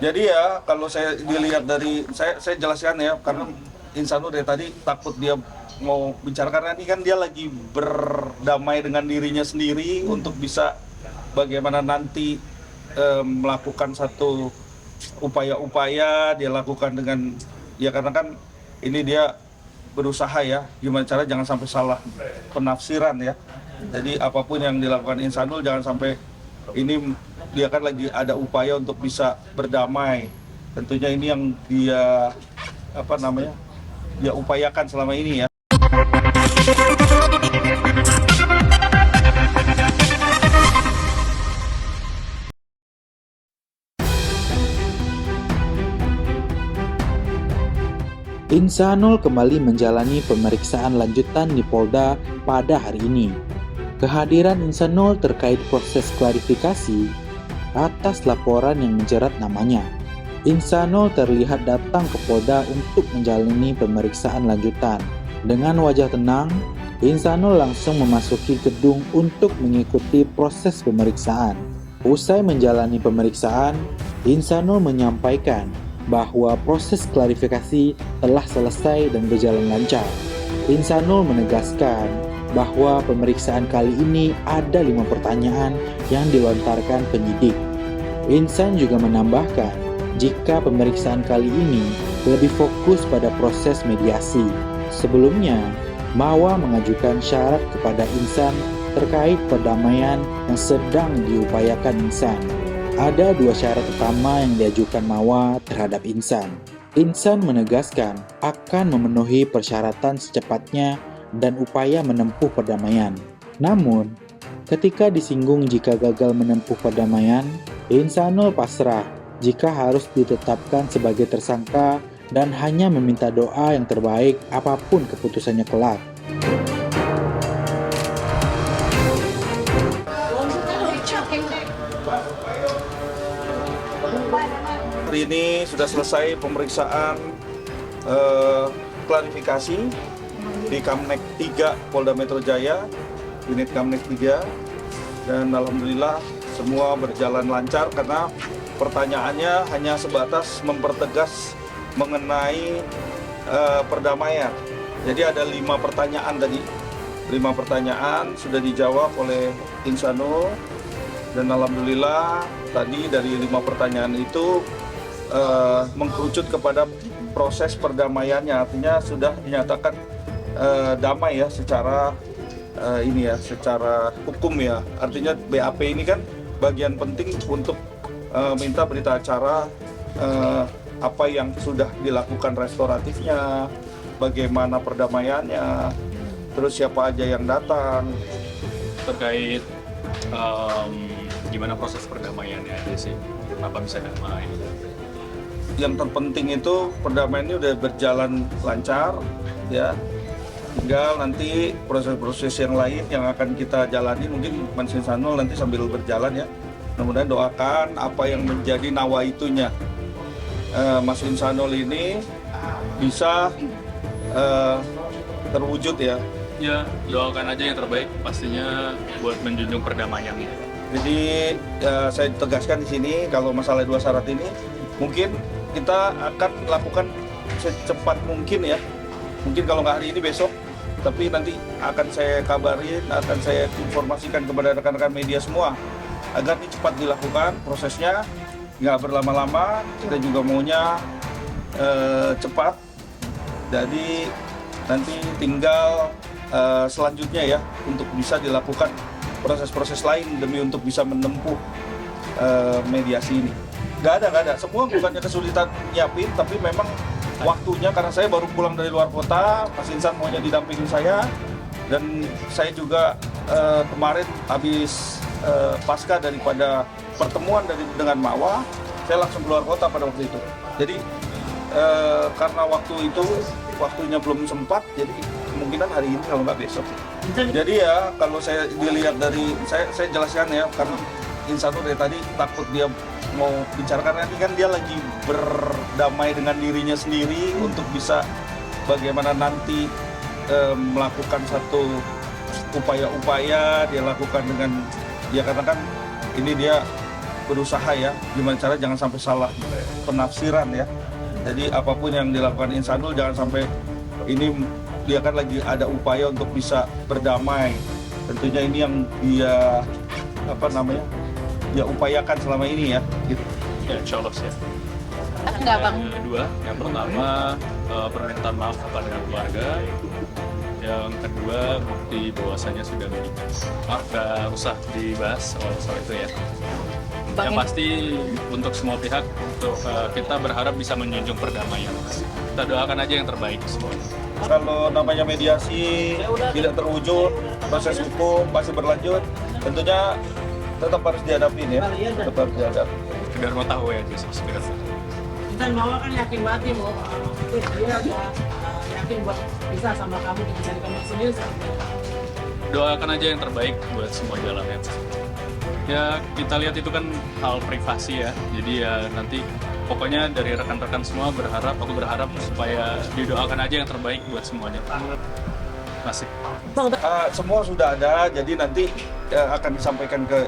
Jadi ya kalau saya dilihat dari saya jelaskan ya, karena Insanul dari tadi takut dia mau bicara karena ini kan dia lagi berdamai dengan dirinya sendiri untuk bisa bagaimana nanti melakukan satu upaya-upaya dia lakukan dengan ya, karena kan ini dia berusaha ya gimana cara jangan sampai salah penafsiran ya. Jadi apapun yang dilakukan Insanul jangan sampai ini dia kan lagi ada upaya untuk bisa berdamai. Tentunya ini yang dia dia upayakan selama ini ya. Insanul kembali menjalani pemeriksaan lanjutan di Polda pada hari ini. Kehadiran Insanul terkait proses klarifikasi atas laporan yang menjerat namanya. Insanul terlihat datang ke Polda untuk menjalani pemeriksaan lanjutan. Dengan wajah tenang, Insanul langsung memasuki gedung untuk mengikuti proses pemeriksaan. Usai menjalani pemeriksaan, Insanul menyampaikan bahwa proses klarifikasi telah selesai dan berjalan lancar. Insanul menegaskan bahwa pemeriksaan kali ini ada 5 pertanyaan yang dilontarkan penyidik. Insan juga menambahkan jika pemeriksaan kali ini lebih fokus pada proses mediasi. Sebelumnya, Mawa mengajukan syarat kepada Insan terkait perdamaian yang sedang diupayakan Insan. Ada 2 syarat utama yang diajukan Mawa terhadap Insan. Insan menegaskan akan memenuhi persyaratan secepatnya dan upaya menempuh perdamaian. Namun, ketika disinggung jika gagal menempuh perdamaian, Insanul pasrah jika harus ditetapkan sebagai tersangka dan hanya meminta doa yang terbaik apapun keputusannya kelak. Hari ini sudah selesai pemeriksaan klarifikasi di Kamnek 3 Polda Metro Jaya, unit Kamnek 3, dan alhamdulillah semua berjalan lancar karena pertanyaannya hanya sebatas mempertegas mengenai perdamaian. Jadi ada 5 pertanyaan tadi. 5 pertanyaan sudah dijawab oleh Insanul, dan alhamdulillah tadi dari 5 pertanyaan itu mengkerucut kepada proses perdamaiannya, artinya sudah dinyatakan damai ya secara secara hukum ya. Artinya BAP ini kan bagian penting untuk minta berita acara apa yang sudah dilakukan restoratifnya, bagaimana perdamaiannya, terus siapa aja yang datang. Terkait gimana proses perdamaiannya aja sih, apa bisa damai? Yang terpenting itu perdamaian ini udah berjalan lancar ya, tinggal nanti proses-proses yang lain yang akan kita jalani mungkin Mas Insanul nanti sambil berjalan ya. Mudah-mudahan doakan apa yang menjadi nawaitunya Mas Insanul ini bisa terwujud ya. Ya, doakan aja yang terbaik pastinya buat menjunjung perdamaiannya. Jadi saya tegaskan di sini kalau masalah 2 syarat ini mungkin kita akan lakukan secepat mungkin ya. Mungkin kalau nggak hari ini besok, tapi nanti akan saya kabarin, akan saya informasikan kepada rekan-rekan media semua agar ini cepat dilakukan prosesnya, nggak berlama-lama. Kita juga maunya cepat. Jadi nanti tinggal selanjutnya ya untuk bisa dilakukan proses-proses lain demi untuk bisa menempuh mediasi ini. Nggak ada. Semua bukannya kesulitan nyiapin, tapi memang waktunya karena saya baru pulang dari luar kota, Mas Insan maunya didampingin saya, dan saya juga kemarin habis pasca daripada pertemuan dengan Mawa, saya langsung keluar kota pada waktu itu. Jadi karena waktunya belum sempat, jadi kemungkinan hari ini kalau nggak besok. Jadi ya kalau saya dilihat dari saya jelaskan ya, karena Insanul dari tadi takut dia mau bicara karena ini kan dia lagi berdamai dengan dirinya sendiri untuk bisa bagaimana nanti melakukan satu upaya-upaya dia lakukan dengan dia, karena kan ini dia berusaha ya gimana cara jangan sampai salah penafsiran ya. Jadi apapun yang dilakukan Insanul jangan sampai ini dia kan lagi ada upaya untuk bisa berdamai. Tentunya ini yang dia dia upayakan selama ini ya. Gitu. Ya, insya Allah sih. Enggak, Bang. Dua, yang pertama permintaan maaf kepada keluarga. Yang kedua, bukti bahwasanya sudah menikah. Maaf, nggak usah dibahas soal itu ya. Yang pasti untuk semua pihak, untuk kita berharap bisa menjunjung perdamaian. Kita doakan aja yang terbaik semuanya. Kalau namanya mediasi tidak terwujud, proses hukum masih berlanjut, tentunya tetap harus dihadapin ya, tetap harus dihadapi. Biar mau tahu ya, sekedar. Kita Mawa kan yakin banget nih, mau dia udah yakin buat bisa sama kamu dari kamu sendiri. Doakan aja yang terbaik buat semua jalannya. Ya kita lihat itu kan hal privasi ya, jadi ya nanti pokoknya dari rekan-rekan semua aku berharap supaya didoakan aja yang terbaik buat semuanya. Masih. Semua sudah ada, jadi nanti akan disampaikan ke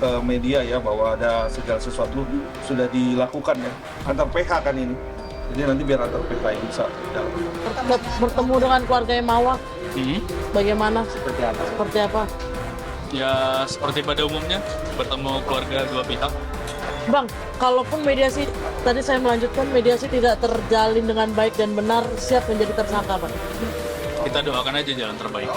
ke media ya bahwa ada segala sesuatu sudah dilakukan ya antar PH kan ini. Jadi nanti biar antar PH yang bisa Bertemu dengan keluarga Mawa, bagaimana? Seperti apa? Ya seperti pada umumnya bertemu keluarga dua pihak. Bang, kalaupun mediasi, tadi saya melanjutkan mediasi tidak terjalin dengan baik dan benar, siap menjadi tersangka, Bang? Kita doakan aja jalan terbaik.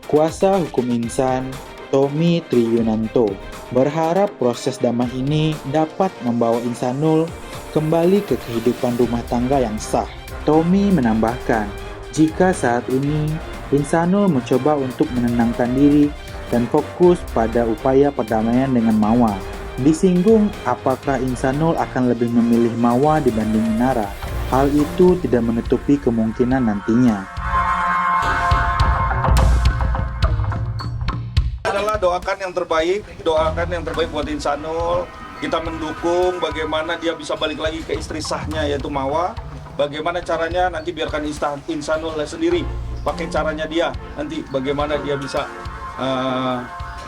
Kuasa hukum Insan, Tommy Triyunanto, berharap proses damai ini dapat membawa Insanul kembali ke kehidupan rumah tangga yang sah. Tommy menambahkan, jika saat ini Insanul mencoba untuk menenangkan diri dan fokus pada upaya perdamaian dengan Mawa. Disinggung apakah Insanul akan lebih memilih Mawa dibanding Inara. Hal itu tidak menutupi kemungkinan nantinya. Adalah doakan yang terbaik buat Insanul. Kita mendukung bagaimana dia bisa balik lagi ke istri sahnya yaitu Mawa. Bagaimana caranya nanti biarkan Insanul sendiri pakai caranya dia nanti bagaimana dia bisa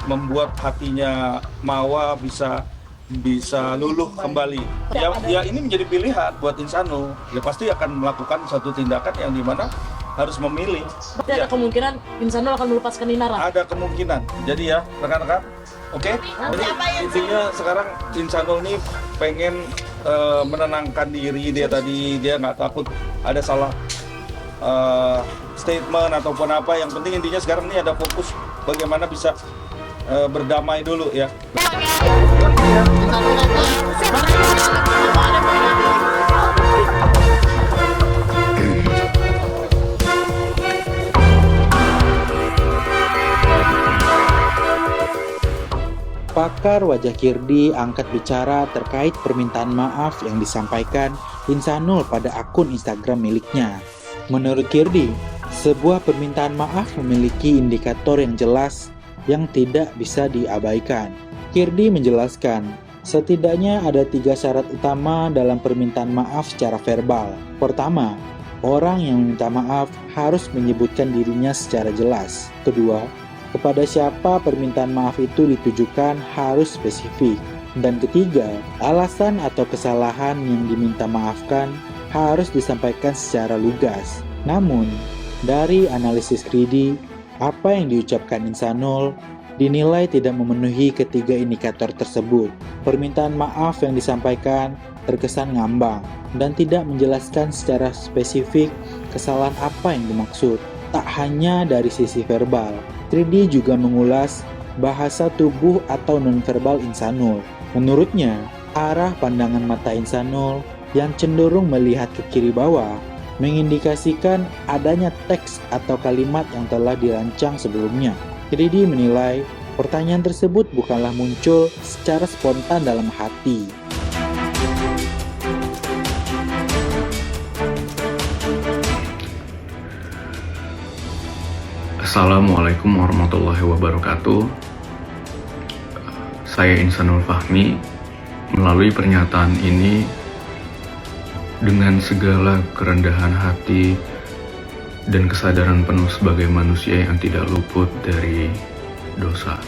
membuat hatinya Mawa bisa luluh kembali. Ya ini menjadi pilihan buat Insanul. Ya pasti akan melakukan satu tindakan yang dimana harus memilih. Berarti ada kemungkinan Insanul akan melepaskan Inara? Ada kemungkinan. Jadi ya rekan-rekan, oke? Jadi intinya sekarang Insanul nih pengen menenangkan diri dia tadi, dia nggak takut ada salah statement ataupun apa. Yang penting intinya sekarang ini ada fokus bagaimana bisa berdamai dulu ya. Pakar wajah Kirdi angkat bicara terkait permintaan maaf yang disampaikan Insanul pada akun Instagram miliknya. Menurut Kirdi, sebuah permintaan maaf memiliki indikator yang jelas yang tidak bisa diabaikan. Kirdi menjelaskan, setidaknya ada 3 syarat utama dalam permintaan maaf secara verbal. Pertama, orang yang meminta maaf harus menyebutkan dirinya secara jelas. Kedua, kepada siapa permintaan maaf itu ditujukan harus spesifik. Dan ketiga, alasan atau kesalahan yang diminta maafkan harus disampaikan secara lugas. Namun, dari analisis Kridi, apa yang diucapkan Insanul dinilai tidak memenuhi ketiga indikator tersebut. Permintaan maaf yang disampaikan terkesan ngambang dan tidak menjelaskan secara spesifik kesalahan apa yang dimaksud. Tak hanya dari sisi verbal, 3D juga mengulas bahasa tubuh atau nonverbal Insanul. Menurutnya, arah pandangan mata Insanul yang cenderung melihat ke kiri bawah mengindikasikan adanya teks atau kalimat yang telah dirancang sebelumnya. 3D menilai pertanyaan tersebut bukanlah muncul secara spontan dalam hati. Assalamualaikum warahmatullahi wabarakatuh. Saya Insanul Fahmi. Melalui pernyataan ini, dengan segala kerendahan hati dan kesadaran penuh sebagai manusia yang tidak luput dari dosa,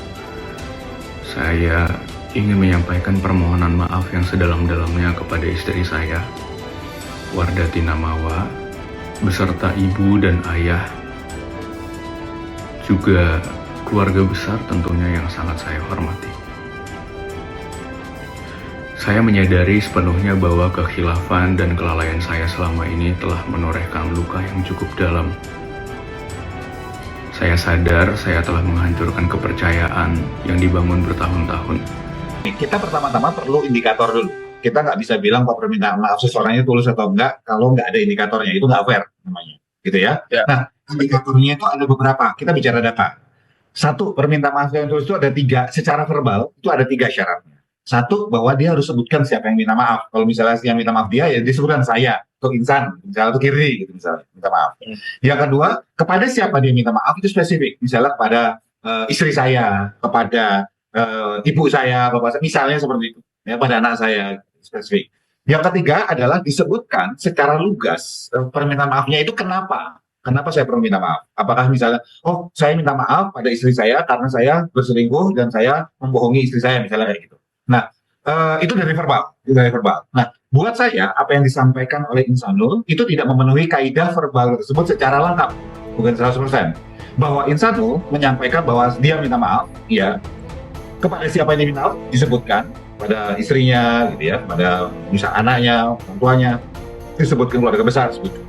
saya ingin menyampaikan permohonan maaf yang sedalam-dalamnya kepada istri saya, Wardati Namawa, beserta ibu dan ayah, juga keluarga besar tentunya yang sangat saya hormati. Saya menyadari sepenuhnya bahwa kekhilafan dan kelalaian saya selama ini telah menorehkan luka yang cukup dalam. Saya sadar saya telah menghancurkan kepercayaan yang dibangun bertahun-tahun. Kita pertama-tama perlu indikator dulu. Kita nggak bisa bilang bahwa permintaan maaf seseorang itu tulus atau enggak kalau nggak ada indikatornya. Itu nggak fair namanya, gitu ya. Ya. Nah, indikatornya itu ada beberapa. Kita bicara data. Satu, permintaan maaf yang tulus itu ada 3. Secara verbal itu ada 3 syaratnya. Satu, bahwa dia harus sebutkan siapa yang minta maaf. Kalau misalnya yang minta maaf dia, ya disebutkan saya atau insan, misalnya atau kiri, gitu misalnya minta maaf. Yang kedua, kepada siapa dia minta maaf itu spesifik. Misalnya kepada istri saya, kepada ibu saya, bapak saya, misalnya seperti itu. Ya, pada anak saya spesifik. Yang ketiga adalah disebutkan secara lugas permintaan maafnya itu kenapa. Kenapa saya perlu minta maaf? Apakah misalnya, oh saya minta maaf pada istri saya karena saya berselingkuh dan saya membohongi istri saya, misalnya kayak gitu. Nah, itu dari verbal. Nah, buat saya apa yang disampaikan oleh Insanul itu tidak memenuhi kaidah verbal tersebut secara lengkap, bukan 100%. Bahwa Insanul menyampaikan bahwa dia minta maaf, ya, kepada siapa yang diminta maaf disebutkan, pada istrinya, gitu ya, pada misal anaknya, orang tuanya, disebutkan keluarga besar, sebutkan.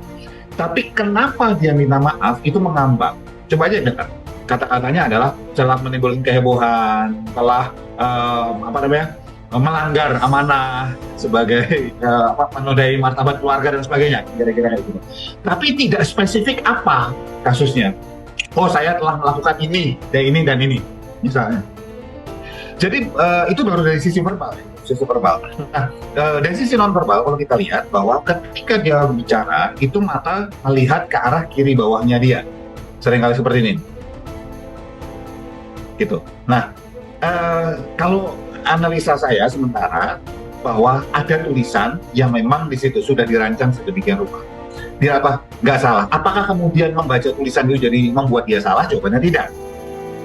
Tapi kenapa dia minta maaf itu mengambang? Coba aja dengar. Kata-katanya adalah telah menimbulkan kehebohan, telah melanggar amanah sebagai menodai martabat keluarga dan sebagainya, kira-kira kayak gitu. Tapi tidak spesifik apa kasusnya. Oh, saya telah melakukan ini dan ini, misalnya. Jadi itu baru dari sisi verbal. Nah, dari sisi non verbal kalau kita lihat bahwa ketika dia bicara itu mata melihat ke arah kiri bawahnya dia, seringkali seperti ini. Gitu. Nah, kalau analisa saya sementara bahwa ada tulisan yang memang di situ sudah dirancang sedemikian rupa. Dia apa? Nggak salah. Apakah kemudian membaca tulisan itu jadi membuat dia salah? Jawabannya tidak.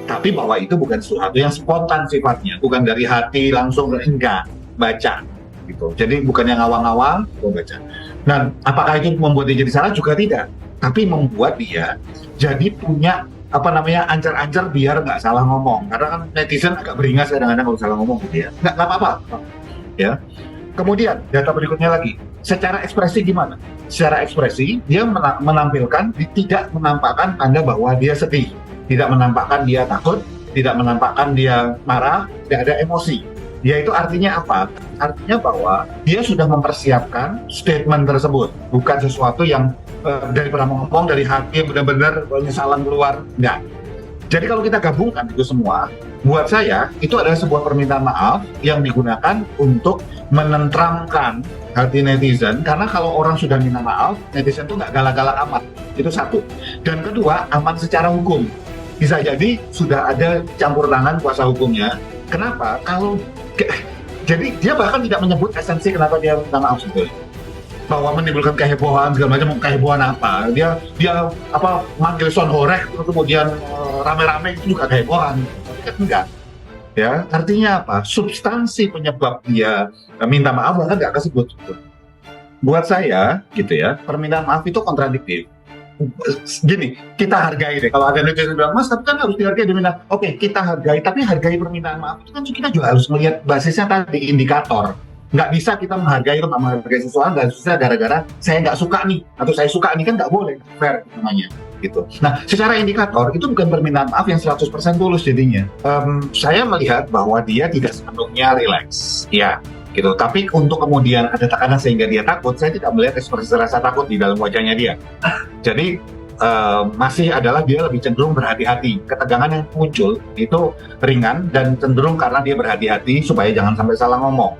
Tapi bahwa itu bukan sesuatu yang spontan sifatnya, bukan dari hati langsung enggak baca gitu. Jadi bukan yang awang-awang, baca. Dan apakah itu membuat dia jadi salah? Juga tidak. Tapi membuat dia jadi punya ancar-ancar biar nggak salah ngomong. Karena kan netizen agak beringas kadang-kadang kalau salah ngomong gitu ya. Nggak apa-apa. Ya. Kemudian data berikutnya lagi. Secara ekspresi gimana? Secara ekspresi dia menampilkan, tidak menampakkan tanda bahwa dia sedih, tidak menampakkan dia takut, tidak menampakkan dia marah, tidak ada emosi. Ya itu artinya apa? Artinya bahwa dia sudah mempersiapkan statement tersebut, bukan sesuatu yang dari pernah ngomong dari hati benar-benar penyesalan keluar, enggak. Jadi kalau kita gabungkan itu semua, buat saya itu adalah sebuah permintaan maaf yang digunakan untuk menenteramkan hati netizen, karena kalau orang sudah minta maaf, netizen itu nggak galak-galak amat. Itu satu. Dan kedua, aman secara hukum. Bisa jadi sudah ada campur tangan kuasa hukumnya. Kenapa? Jadi dia bahkan tidak menyebut esensi kenapa dia minta maaf sebetulnya. Bahwa menimbulkan kehebohan segala macam, kehebohan apa? Dia manggil Son Horeh terus kemudian rame-rame itu juga kehebohan. Tapi kan enggak. Ya, artinya apa? Substansi penyebab dia minta maaf bahkan nggak kesebut. Buat saya, gitu ya, permintaan maaf itu kontradiktif. Gini, kita hargai deh. Kalau ada netizen bilang, Mas, tapi kan harus dihargai diminta. Oke, kita hargai, tapi hargai permintaan maaf itu kan kita juga harus melihat basisnya tadi indikator. Nggak bisa kita menghargai atau menghargai sesuatu nggak susah gara-gara saya nggak suka nih atau saya suka nih, kan nggak boleh, fair namanya. Gitu. Nah, secara indikator itu bukan permintaan maaf yang 100% tulus jadinya. Saya melihat bahwa dia tidak sepenuhnya relax, ya. Gitu. Tapi untuk kemudian ada tekanan sehingga dia takut, saya tidak melihat ekspresi rasa takut di dalam wajahnya dia. Jadi masih adalah dia lebih cenderung berhati-hati. Ketegangan yang muncul itu ringan dan cenderung karena dia berhati-hati supaya jangan sampai salah ngomong.